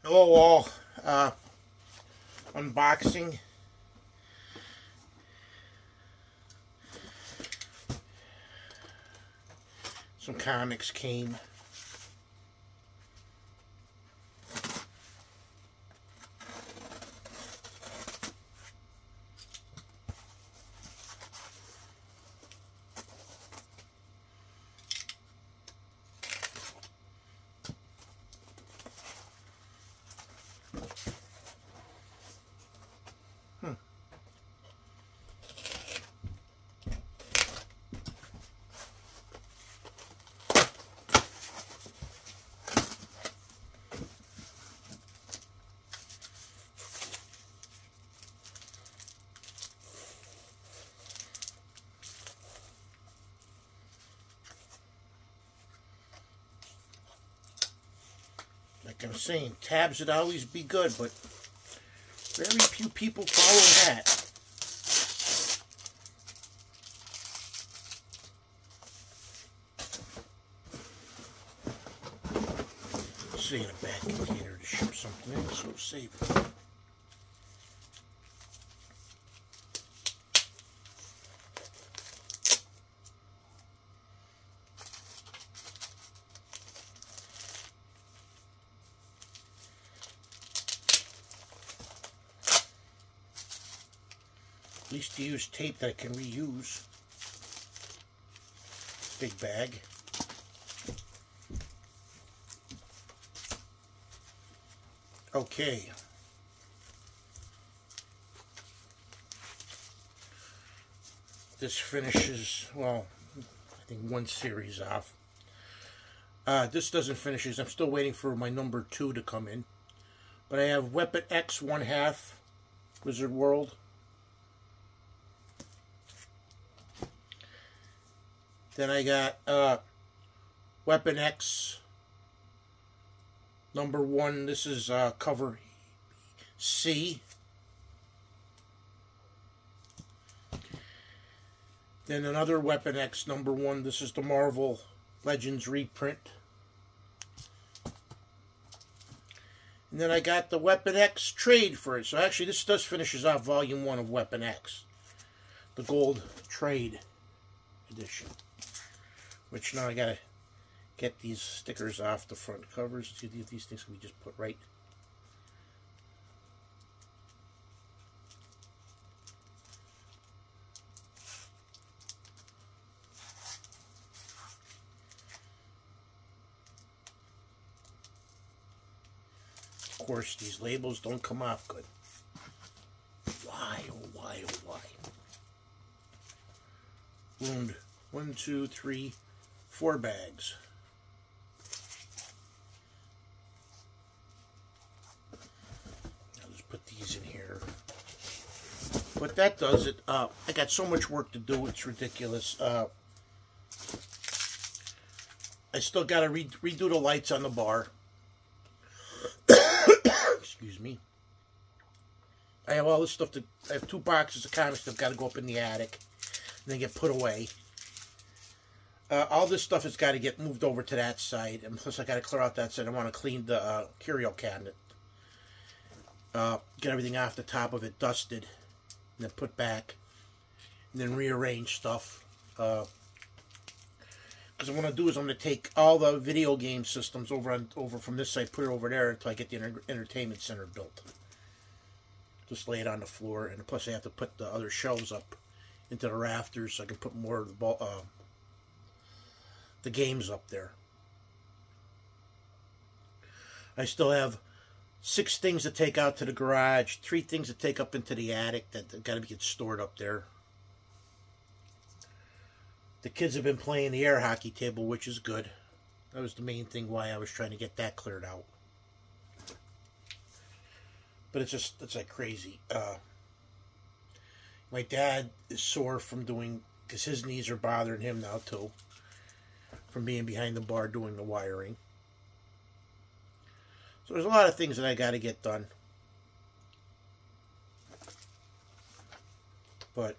Hello all. Unboxing. Some comics came. Like I'm saying, tabs would always be good, but very few people follow that. Sitting in a bad container to ship something in, so save it. At least to use tape that I can reuse. Big bag. Okay. This finishes, well, I think one series off. This doesn't finish. I'm still waiting for my number 2 to come in. But I have Weapon X 1/2 Wizard World. Then I got Weapon X number 1. This is cover C. Then another Weapon X number 1. This is the Marvel Legends reprint. And then I got the Weapon X trade for it. So actually this does finishes off volume 1 of Weapon X. The gold trade edition. Which now I gotta get these stickers off the front covers. See if these things can be just put right. Of course, these labels don't come off good. Why, oh why, oh why? Wound 1, 2, 3, 4 bags. I'll just put these in here. But that does it. I got so much work to do, it's ridiculous. I still got to redo the lights on the bar. Excuse me. I have all this stuff I have 2 boxes of comics that have got to go up in the attic. And they get put away. All this stuff has got to get moved over to that side. And plus I got to clear out that side. I want to clean the curio cabinet. Get everything off the top of it dusted. And then put back. And then rearrange stuff. Because what I'm going to do is I'm going to take all the video game systems over from this side, put it over there until I get the entertainment center built. Just lay it on the floor. And plus I have to put the other shelves up into the rafters so I can put more of the games up there. I still have 6 things to take out to the garage, 3 things to take up into the attic that got to get stored up there. The kids have been playing the air hockey table, which is good. That was the main thing why I was trying to get that cleared out. But it's like crazy. My dad is sore from because his knees are bothering him now too. From being behind the bar doing the wiring. So there's a lot of things that I got to get done. But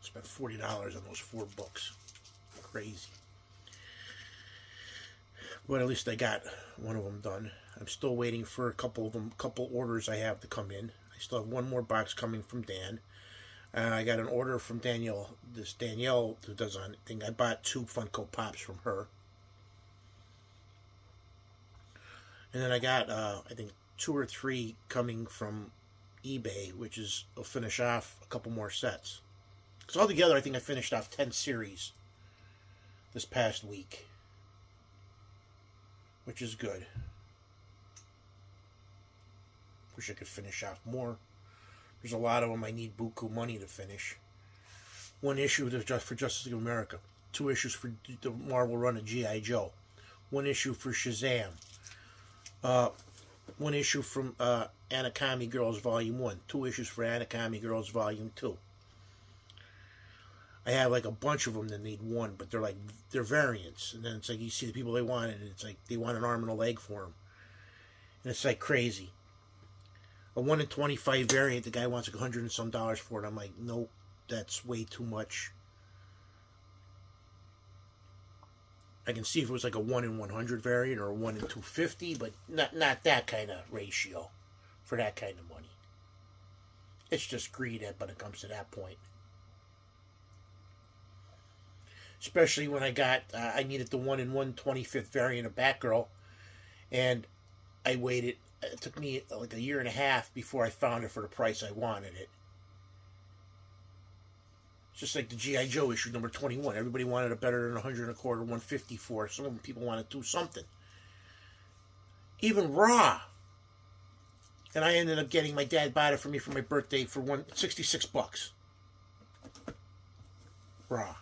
spent $40 on those 4 books. crazy. But at least I got one of them done. I'm still waiting for a couple orders I have to come in. I still have one more box coming from Dan. I got an order from Danielle who does on thing. I bought 2 Funko Pops from her. And then I got, I think, 2 or 3 coming from eBay, which is, will finish off a couple more sets. Because altogether, I think I finished off 10 series this past week, which is good. Wish I could finish off more. There's a lot of them I need buku money to finish. 1 issue for Justice League of America. 2 issues for the Marvel run of G.I. Joe. 1 issue for Shazam. 1 issue from Anakami Girls Volume 1. 2 issues for Anakami Girls Volume 2. I have like a bunch of them that need 1, but they're variants. And then it's like you see the people they want, and it's like they want an arm and a leg for them. And it's like crazy. A 1 in 25 variant, the guy wants like $100 and some for it. I'm like, nope, that's way too much. I can see if it was like a 1 in 100 variant or a 1 in 250, but not that kind of ratio for that kind of money. It's just greed when it comes to that point. Especially when I needed the 1 in 1/25th variant of Batgirl, and I waited. It took me like a year and a half before I found it for the price I wanted it. It's just like the G.I. Joe issue number 21. Everybody wanted it better than 100 and a quarter, 150 for. Some people wanted to do something. Even Raw. And I ended up getting, my dad bought it for me for my birthday for $66. Raw.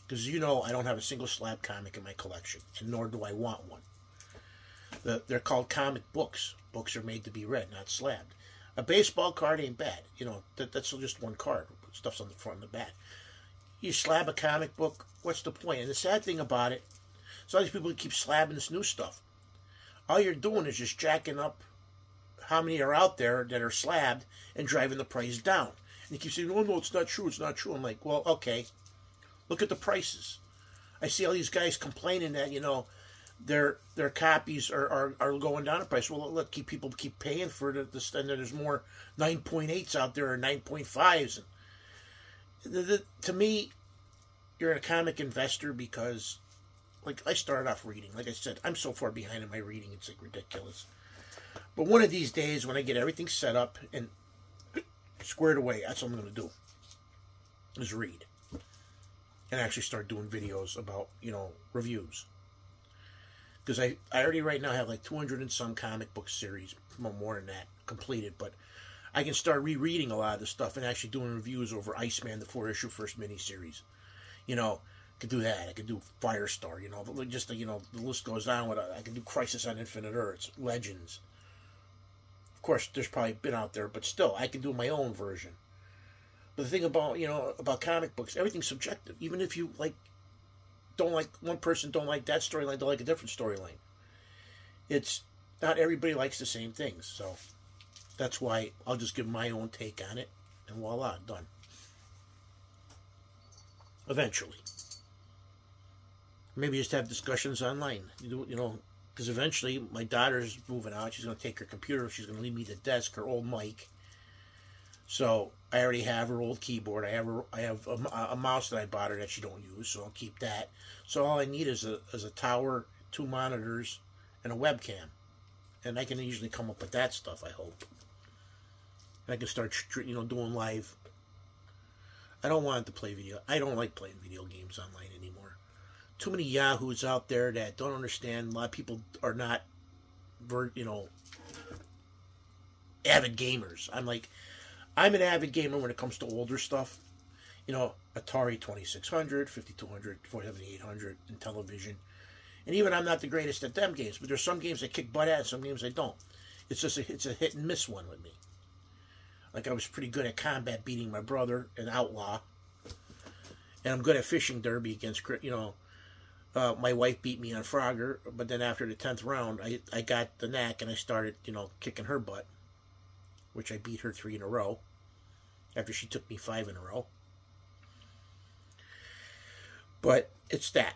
Because you know I don't have a single slab comic in my collection, and nor do I want one. They're called comic books. Books are made to be read, not slabbed. A baseball card ain't bad. You know, that's just 1 card. Stuff's on the front and the back. You slab a comic book, what's the point? And the sad thing about it, is all these people keep slabbing this new stuff. All you're doing is just jacking up how many are out there that are slabbed and driving the price down. And you keep saying, oh, no, it's not true, it's not true. I'm like, well, okay. Look at the prices. I see all these guys complaining that, you know, their copies are going down in price. Well, let people keep paying for this, and there's more 9.8s out there or 9.5s. To me, you're a comic investor because, like, I started off reading. Like I said, I'm so far behind in my reading, it's like ridiculous. But one of these days, when I get everything set up and squared away, that's what I'm going to do, is read. And actually start doing videos about, you know, reviews. Because I already right now have like 200 and some comic book series, more than that, completed. But I can start rereading a lot of the stuff and actually doing reviews over Iceman, the 4-issue first miniseries. You know, I could do that. I could do Firestar, you know. Just, you know, the list goes on. I could do Crisis on Infinite Earths, Legends. Of course, there's probably been out there, but still, I can do my own version. But the thing about, you know, about comic books, everything's subjective. Even if you don't like one person, don't like that storyline, don't like a different storyline. It's not everybody likes the same things, so that's why I'll just give my own take on it, and voila, done. Eventually, maybe just have discussions online. You know, because eventually my daughter's moving out. She's going to take her computer. She's going to leave me the desk, her old mic. So I already have her old keyboard. I have a mouse that I bought her that she don't use, so I'll keep that. So all I need is a tower, 2 monitors, and a webcam, and I can usually come up with that stuff. I hope. And I can start, you know, doing live. I don't want to play video. I don't like playing video games online anymore. Too many yahoos out there that don't understand. A lot of people are not, you know, avid gamers. I'm an avid gamer when it comes to older stuff. You know, Atari 2600, 5200, 47800 in television. And even I'm not the greatest at them games, but there's some games I kick butt at, some games I don't. It's just it's a hit and miss one with me. Like I was pretty good at combat beating my brother, an outlaw. And I'm good at fishing derby against, you know, my wife beat me on Frogger, but then after the 10th round, I got the knack and I started, you know, kicking her butt, which I beat her 3 in a row. After she took me 5 in a row. But it's that.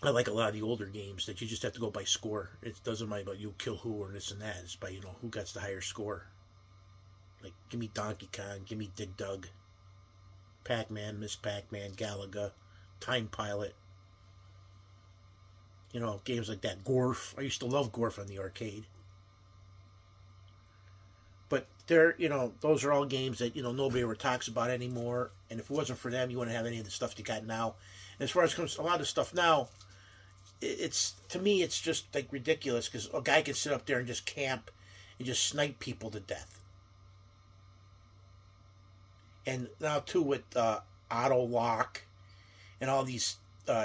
I like a lot of the older games that you just have to go by score. It doesn't matter about you kill who or this and that. It's by, who gets the higher score. Like, give me Donkey Kong, give me Dig Dug, Pac-Man, Miss Pac-Man, Galaga, Time Pilot. Games like that. Gorf. I used to love Gorf on the arcade. But those are all games that, nobody ever talks about anymore. And if it wasn't for them, you wouldn't have any of the stuff you got now. And as far as comes a lot of stuff now, to me, it's just like ridiculous because a guy can sit up there and just camp and just snipe people to death. And now too with auto lock and all these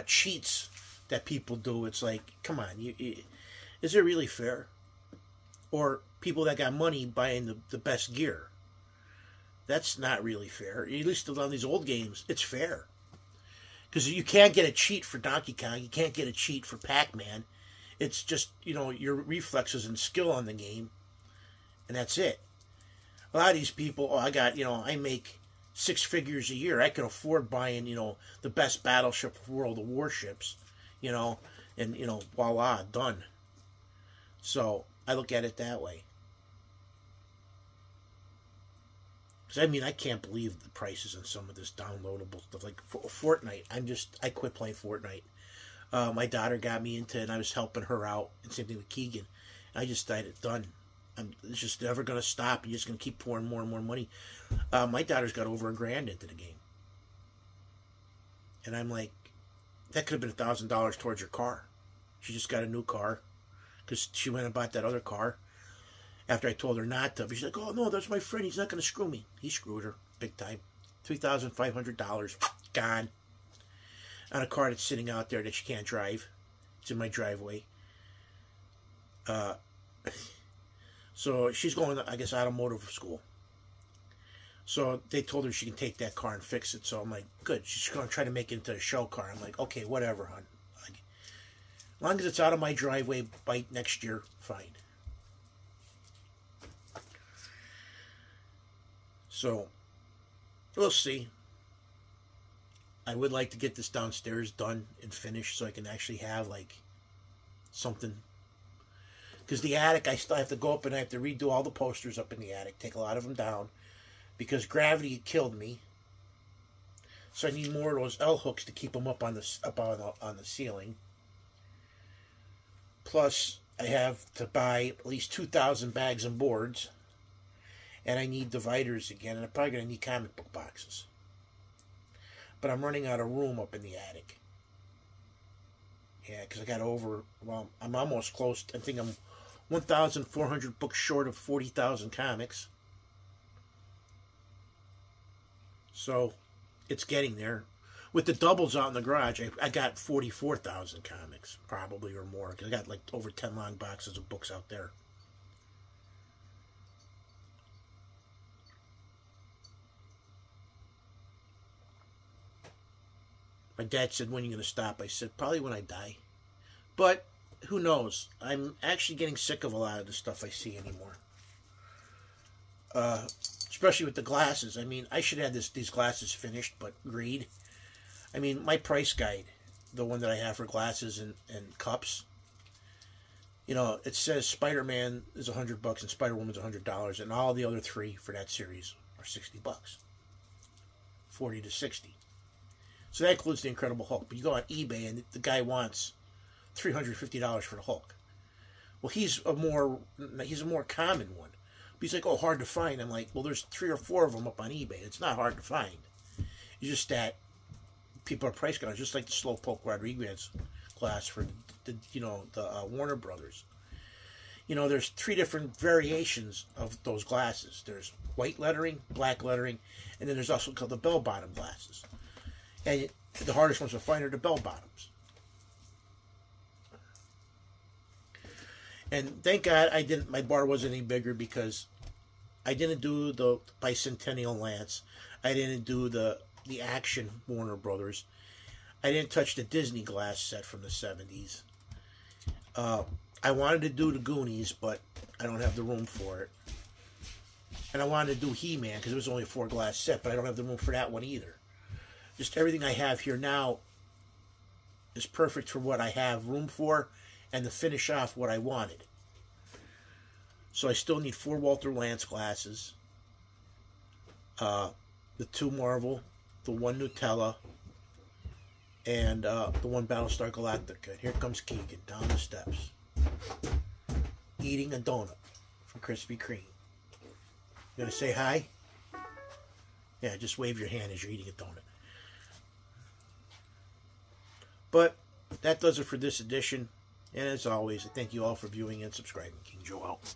cheats that people do, it's like, come on, is it really fair? Or people that got money buying the best gear. That's not really fair. At least on these old games, it's fair. Because you can't get a cheat for Donkey Kong. You can't get a cheat for Pac-Man. It's just, your reflexes and skill on the game. And that's it. A lot of these people, I make 6 figures a year. I can afford buying, the best battleship for World of Warships. And, voila, done. So, I look at it that way. Because, I can't believe the prices on some of this downloadable stuff. Like, Fortnite, I quit playing Fortnite. My daughter got me into it, and I was helping her out. And same thing with Keegan. I just decided, done. It's just never going to stop. You're just going to keep pouring more and more money. My daughter's got over $1,000 into the game. And I'm like, that could have been $1,000 towards her car. She just got a new car. Because she went and bought that other car. After I told her not to. But she's like, oh, no, that's my friend. He's not going to screw me. He screwed her. Big time. $3,500. Gone. On a car that's sitting out there that she can't drive. It's in my driveway. So she's going to, I guess, automotive school. So they told her she can take that car and fix it. So I'm like, good. She's going to try to make it into a show car. I'm like, okay, whatever, hon. Like, as long as it's out of my driveway by next year, fine. So, we'll see. I would like to get this downstairs done and finished so I can actually have, like, something. Because the attic, I still have to go up and I have to redo all the posters up in the attic. Take a lot of them down. Because gravity killed me. So I need more of those L hooks to keep them up on the ceiling. Plus, I have to buy at least 2,000 bags and boards. And I need dividers again. And I'm probably going to need comic book boxes. But I'm running out of room up in the attic. Yeah, because I got I'm almost close. I think I'm 1,400 books short of 40,000 comics. So, it's getting there. With the doubles out in the garage, I got 44,000 comics, probably, or more. Because I got like over 10 long boxes of books out there. My dad said, when are you going to stop? I said, probably when I die. But, who knows? I'm actually getting sick of a lot of the stuff I see anymore. Especially with the glasses. I should have these glasses finished, but greed. My price guide, the one that I have for glasses and cups, it says Spider-Man is $100 and Spider-Woman's $100, and all the other 3 for that series are $60. 40 to 60. So that includes the Incredible Hulk. But you go on eBay and the guy wants $350 for the Hulk. Well, he's a more common one. But he's like, oh, hard to find. I'm like, well, there's 3 or 4 of them up on eBay. It's not hard to find. It's just that people are price gouging, just like the Slowpoke Rodriguez glass for the Warner Brothers. There's 3 different variations of those glasses. There's white lettering, black lettering, and then there's also called the bell-bottom glasses. And the hardest ones to find are the bell-bottoms. And thank God my bar wasn't any bigger because I didn't do the Bicentennial Lance. I didn't do the Action Warner Brothers. I didn't touch the Disney glass set from the 70s. I wanted to do the Goonies, but I don't have the room for it. And I wanted to do He-Man because it was only a 4 glass set, but I don't have the room for that one either. Just everything I have here now is perfect for what I have room for and to finish off what I wanted. So I still need 4 Walter Lantz glasses, the 2 Marvel, the 1 Nutella, and the 1 Battlestar Galactica. Here comes Keegan down the steps, eating a donut from Krispy Kreme. You gonna say hi? Yeah, just wave your hand as you're eating a donut. But that does it for this edition. And as always, I thank you all for viewing and subscribing. King Joe out.